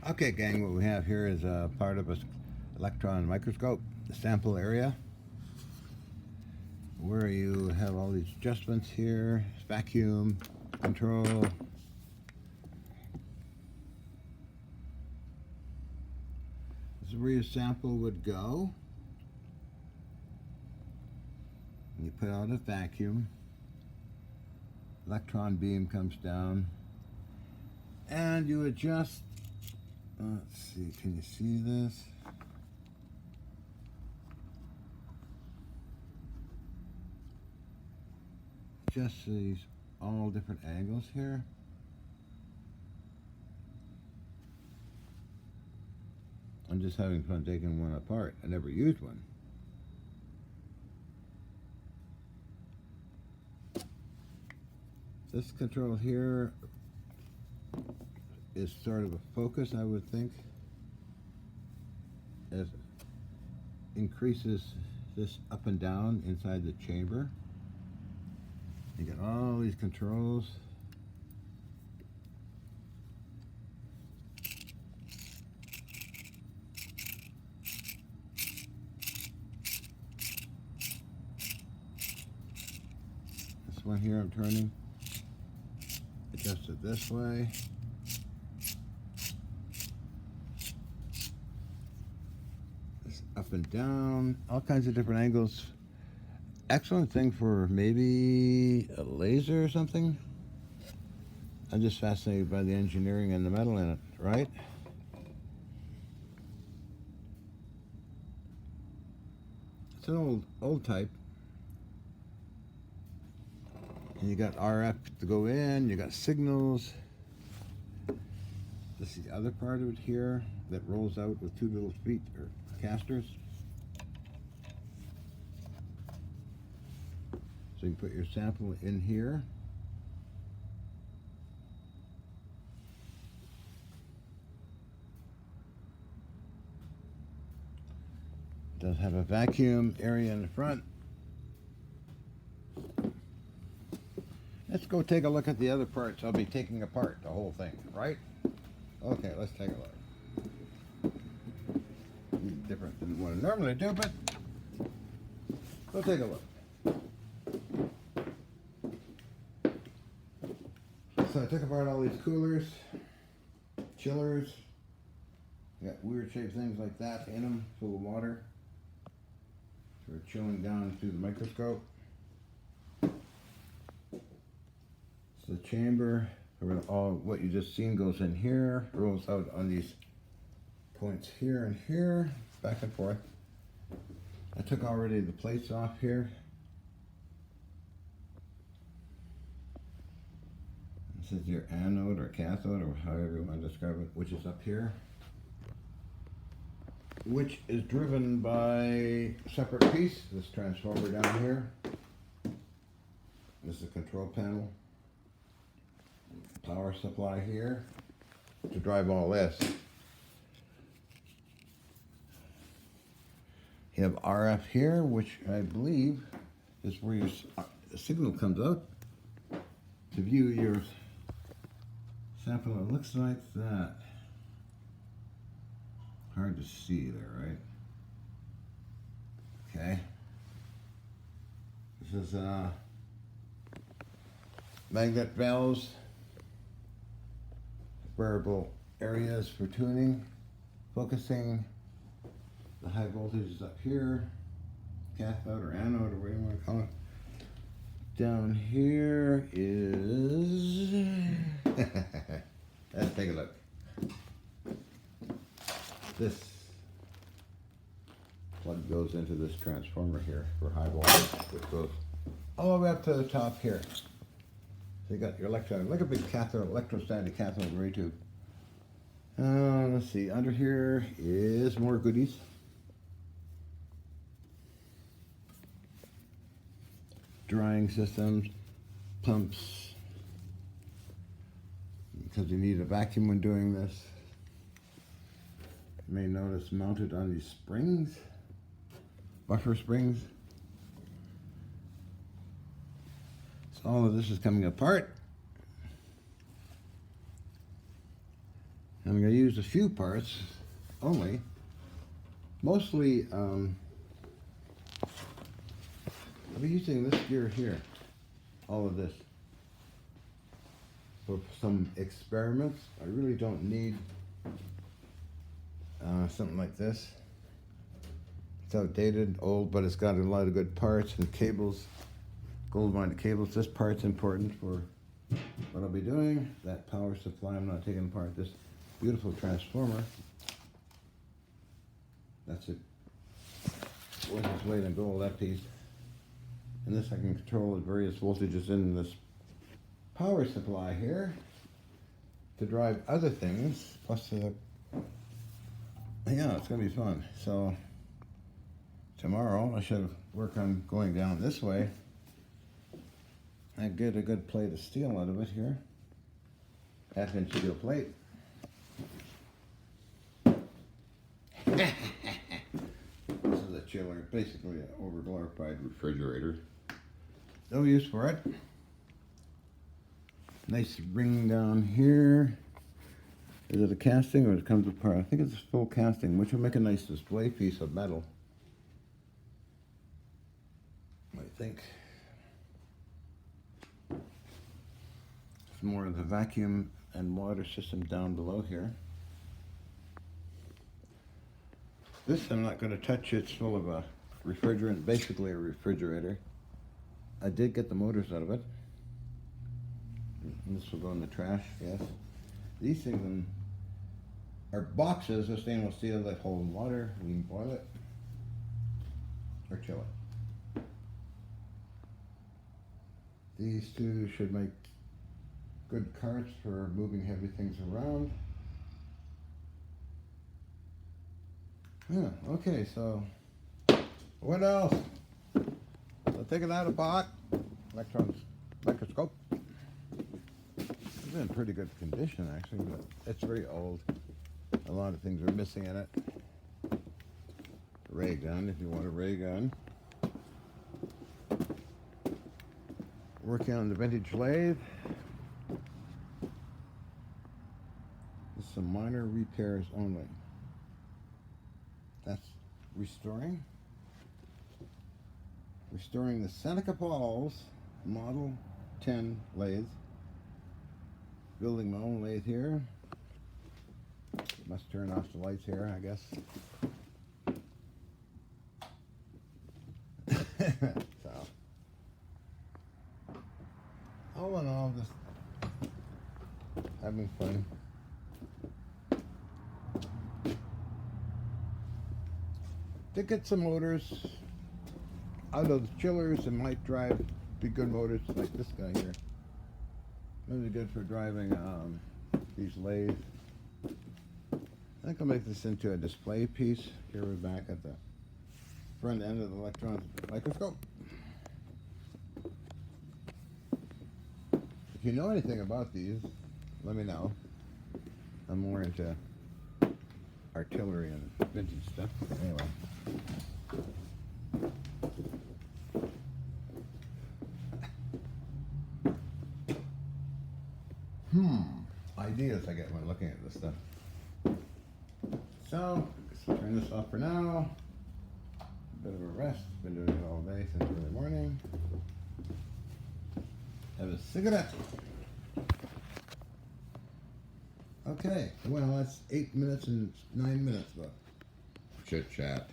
Okay, gang, what we have here is a part of an electron microscope, the sample area, where you have all these adjustments here, vacuum, control. This is where your sample would go. You put out a vacuum, electron beam comes down, and you adjust. Let's see, can you see this? Just these all different angles here. I'm just having fun taking one apart. I never used one. This control here is sort of a focus, I would think. It increases this up and down inside the chamber. You get all these controls. This one here I'm turning. Adjust it this way. This up and down, all kinds of different angles. Excellent thing for maybe a laser or something. I'm just fascinated by the engineering and the metal in it, right? It's an old type. And you got RF to go in, you got signals. This is the other part of it here that rolls out with two little feet or casters. So you can put your sample in here. It does have a vacuum area in the front. Let's go take a look at the other parts. I'll be taking apart the whole thing, right? Okay, let's take a look. Different than what I normally do, but we'll take a look. So I took apart all these coolers, chillers. Got weird shaped things like that in them, full of water. So we're chilling down through the microscope. The chamber, where all what you just seen goes in here, rolls out on these points here and here, back and forth. I took already the plates off here. This is your anode or cathode, or however you want to describe it, which is up here, which is driven by a separate piece, this transformer down here. This is a control panel. Power supply here to drive all this. You have RF here, which I believe is where your signal comes out to view your sample. It looks like that. Hard to see there, right? Okay. This is magnet valves. Variable areas for tuning, focusing. The high voltage is up here, cathode or anode or whatever you want to call it. Down here is, let's take a look. This plug goes into this transformer here for high voltage, which goes all the way up to the top here. So you got your electron, like a big cathode, electrostatic cathode ray tube. Let's see, under here is more goodies. Drying systems, pumps, because you need a vacuum when doing this. You may notice mounted on these springs, buffer springs. All of this is coming apart. I'm going to use a few parts only. Mostly, I'll be using this gear here, all of this, for some experiments. I really don't need something like this. It's outdated, old, but it's got a lot of good parts and cables, gold-minded cables. This part's important for what I'll be doing. That power supply, I'm not taking apart. This beautiful transformer. That's it. Worth its weight in gold, that piece. And this I can control the various voltages in this power supply here to drive other things. Plus, yeah, it's going to be fun. So tomorrow I should work on going down this way and get a good plate of steel out of it here. Half-inch steel plate. This is a chiller, basically an overglorified refrigerator. No use for it. Nice ring down here. Is it a casting or it comes apart? I think it's a full casting, which will make a nice display piece of metal. I think. Some more of the vacuum and water system down below here. This I'm not going to touch. It's full of a refrigerant, basically a refrigerator. I did get the motors out of it. And this will go in the trash, yes. These things are boxes of stainless steel that hold water. We can boil it or chill it. These two should make good carts for moving heavy things around. Yeah, okay, so what else? I'll take it out of pot. Electron microscope. It's in pretty good condition actually, but it's very old. A lot of things are missing in it. Ray gun, if you want a ray gun. Working on the vintage lathe. Just some minor repairs only. That's restoring the Seneca Falls Model 10 lathe. Building my own lathe here. Must turn off the lights here, I guess. So, all in all, just having fun. To get some motors out of the chillers that might be good motors like this guy here. Maybe good for driving these lathes. I think I'll make this into a display piece. Here we're back at the front end of the electron microscope. If you know anything about these, let me know. I'm more into artillery and vintage stuff. Anyway. Ideas I get when looking at this stuff. So, let's turn this off for now. A bit of a rest. Been doing it all day since early morning. Have a cigarette. Okay, well that's 8 minutes and 9 minutes left. Chit chat.